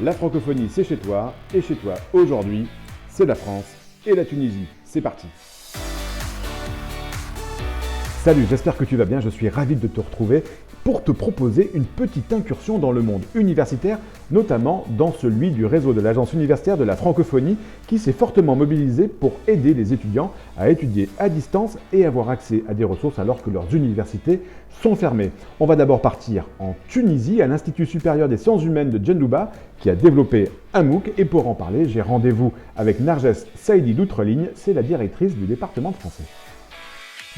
La francophonie, c'est chez toi, et chez toi, aujourd'hui, c'est la France et la Tunisie. C'est parti. Salut, j'espère que tu vas bien, je suis ravi de te retrouver pour te proposer une petite incursion dans le monde universitaire, notamment dans celui du réseau de l'Agence universitaire de la francophonie qui s'est fortement mobilisé pour aider les étudiants à étudier à distance et avoir accès à des ressources alors que leurs universités sont fermées. On va d'abord partir en Tunisie à l'Institut supérieur des sciences humaines de Djendouba qui a développé un MOOC et pour en parler, j'ai rendez-vous avec Narges Saïdi d'Outreligne, c'est la directrice du département de français.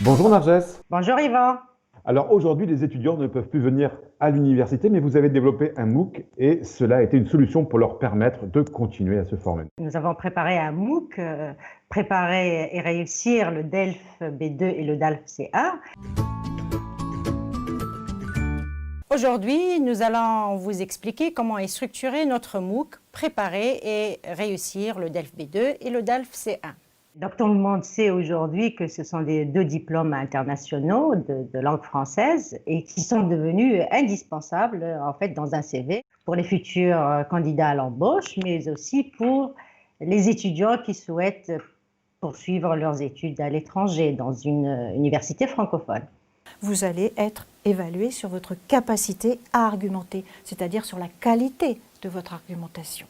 Bonjour Narges. Bonjour Yvan. Alors aujourd'hui, les étudiants ne peuvent plus venir à l'université, mais vous avez développé un MOOC et cela a été une solution pour leur permettre de continuer à se former. Nous avons préparé un MOOC, préparer et réussir le DELF B2 et le DALF C1. Aujourd'hui, nous allons vous expliquer comment est structuré notre MOOC, préparer et réussir le DELF B2 et le DALF C1. Donc, tout le monde sait aujourd'hui que ce sont deux diplômes internationaux de langue française et qui sont devenus indispensables en fait dans un CV pour les futurs candidats à l'embauche, mais aussi pour les étudiants qui souhaitent poursuivre leurs études à l'étranger dans une université francophone. Vous allez être évalué sur votre capacité à argumenter, c'est-à-dire sur la qualité de votre argumentation.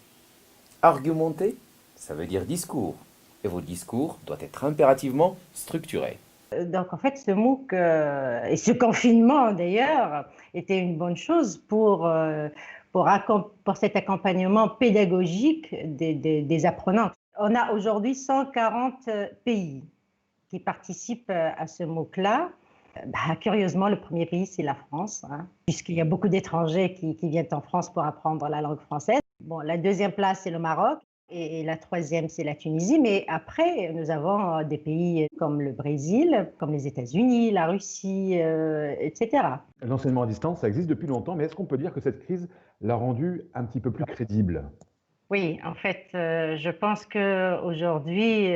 Argumenter, ça veut dire discours. Et votre discours doit être impérativement structuré. Donc en fait, ce MOOC et ce confinement d'ailleurs était une bonne chose pour cet accompagnement pédagogique des apprenants. On a aujourd'hui 140 pays qui participent à ce MOOC-là. Curieusement, le premier pays, c'est la France, puisqu'il y a beaucoup d'étrangers qui viennent en France pour apprendre la langue française. Bon, la deuxième place, c'est le Maroc. Et la troisième, c'est la Tunisie. Mais après, nous avons des pays comme le Brésil, comme les États-Unis, la Russie, etc. L'enseignement à distance, ça existe depuis longtemps, mais est-ce qu'on peut dire que cette crise l'a rendu un petit peu plus crédible? Oui, en fait, je pense qu'aujourd'hui,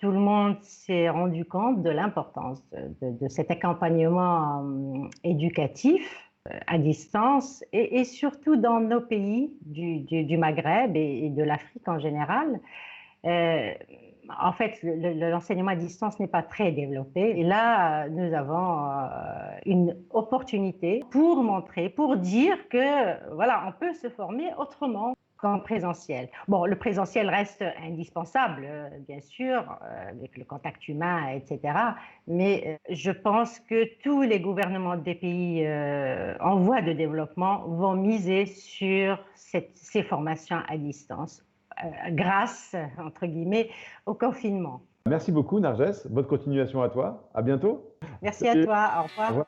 tout le monde s'est rendu compte de l'importance de cet accompagnement éducatif à distance et surtout dans nos pays du Maghreb et de l'Afrique en général. En fait, l'enseignement à distance n'est pas très développé. Et là, nous avons une opportunité pour montrer, pour dire que voilà, on peut se former autrement qu'en présentiel. Bon, le présentiel reste indispensable, bien sûr, avec le contact humain, etc. Mais je pense que tous les gouvernements des pays en voie de développement vont miser sur ces formations à distance grâce, entre guillemets, au confinement. Merci beaucoup Narges, bonne continuation à toi, à bientôt. Merci à toi, au revoir. Au revoir.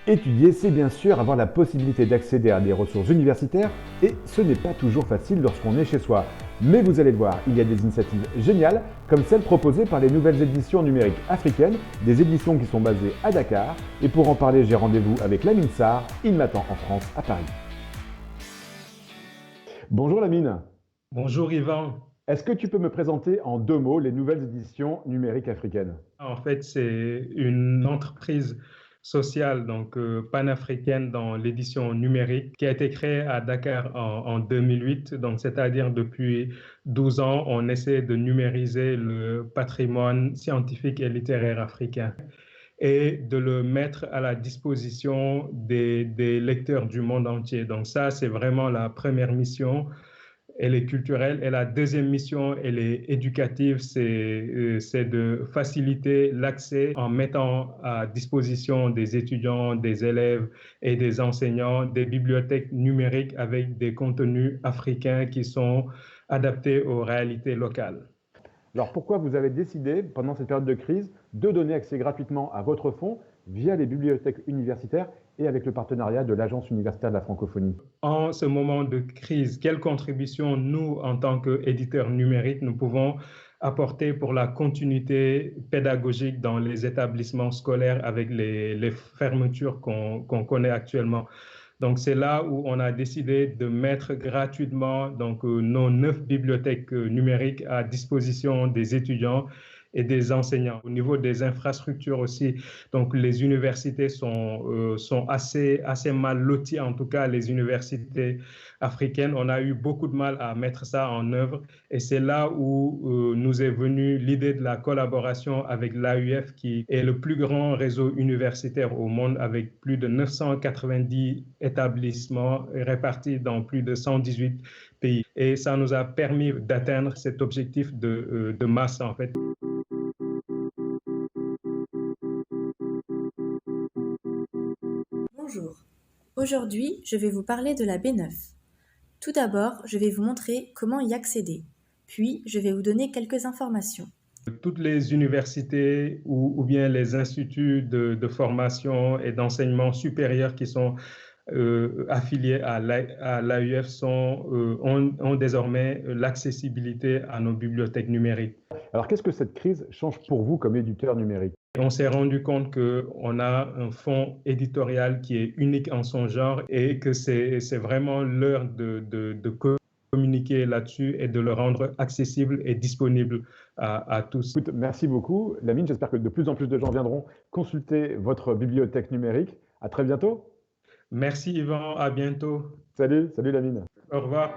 Étudier, c'est bien sûr avoir la possibilité d'accéder à des ressources universitaires et ce n'est pas toujours facile lorsqu'on est chez soi. Mais vous allez le voir, il y a des initiatives géniales comme celles proposées par les nouvelles éditions numériques africaines, des éditions qui sont basées à Dakar. Et pour en parler, j'ai rendez-vous avec Lamine Sarr, il m'attend en France, à Paris. Bonjour Lamine. Bonjour Yvan. Est-ce que tu peux me présenter en 2 mots les nouvelles éditions numériques africaines? En fait, c'est une entreprise sociale, donc panafricaine dans l'édition numérique, qui a été créée à Dakar en 2008. Donc, c'est-à-dire depuis 12 ans, on essaie de numériser le patrimoine scientifique et littéraire africain et de le mettre à la disposition des lecteurs du monde entier. Donc ça, c'est vraiment la première mission. Elle est culturelle. Et la deuxième mission, elle est éducative, c'est de faciliter l'accès en mettant à disposition des étudiants, des élèves et des enseignants des bibliothèques numériques avec des contenus africains qui sont adaptés aux réalités locales. Alors pourquoi vous avez décidé, pendant cette période de crise, de donner accès gratuitement à votre fonds via les bibliothèques universitaires et avec le partenariat de l'Agence universitaire de la francophonie? En ce moment de crise, quelle contribution nous, en tant qu'éditeurs numériques, nous pouvons apporter pour la continuité pédagogique dans les établissements scolaires avec les fermetures qu'on connaît actuellement? Donc, c'est là où on a décidé de mettre gratuitement nos 9 bibliothèques numériques à disposition des étudiants et des enseignants. Au niveau des infrastructures aussi, donc les universités sont assez mal loties, en tout cas les universités africaines. On a eu beaucoup de mal à mettre ça en œuvre et c'est là où nous est venue l'idée de la collaboration avec l'AUF qui est le plus grand réseau universitaire au monde avec plus de 990 établissements répartis dans plus de 118 pays. Et ça nous a permis d'atteindre cet objectif de masse en fait. Bonjour, aujourd'hui je vais vous parler de la B9. Tout d'abord, je vais vous montrer comment y accéder, puis je vais vous donner quelques informations. Toutes les universités ou bien les instituts de formation et d'enseignement supérieur qui sont affiliés à l'AUF ont désormais l'accessibilité à nos bibliothèques numériques. Alors qu'est-ce que cette crise change pour vous comme éditeur numérique? On s'est rendu compte qu'on a un fonds éditorial qui est unique en son genre et que c'est vraiment l'heure de communiquer là-dessus et de le rendre accessible et disponible à tous. Écoute, merci beaucoup, Lamine. J'espère que de plus en plus de gens viendront consulter votre bibliothèque numérique. À très bientôt. Merci Yvan, à bientôt. Salut Lamine. Au revoir.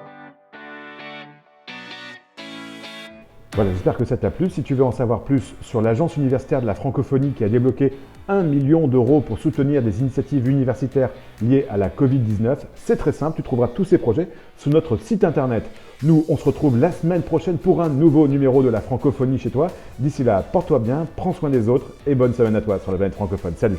Voilà, j'espère que ça t'a plu. Si tu veux en savoir plus sur l'Agence universitaire de la francophonie qui a débloqué 1 million d'euros pour soutenir des initiatives universitaires liées à la Covid-19, c'est très simple, tu trouveras tous ces projets sur notre site internet. Nous, on se retrouve la semaine prochaine pour un nouveau numéro de la francophonie chez toi. D'ici là, porte-toi bien, prends soin des autres et bonne semaine à toi sur la planète francophone. Salut!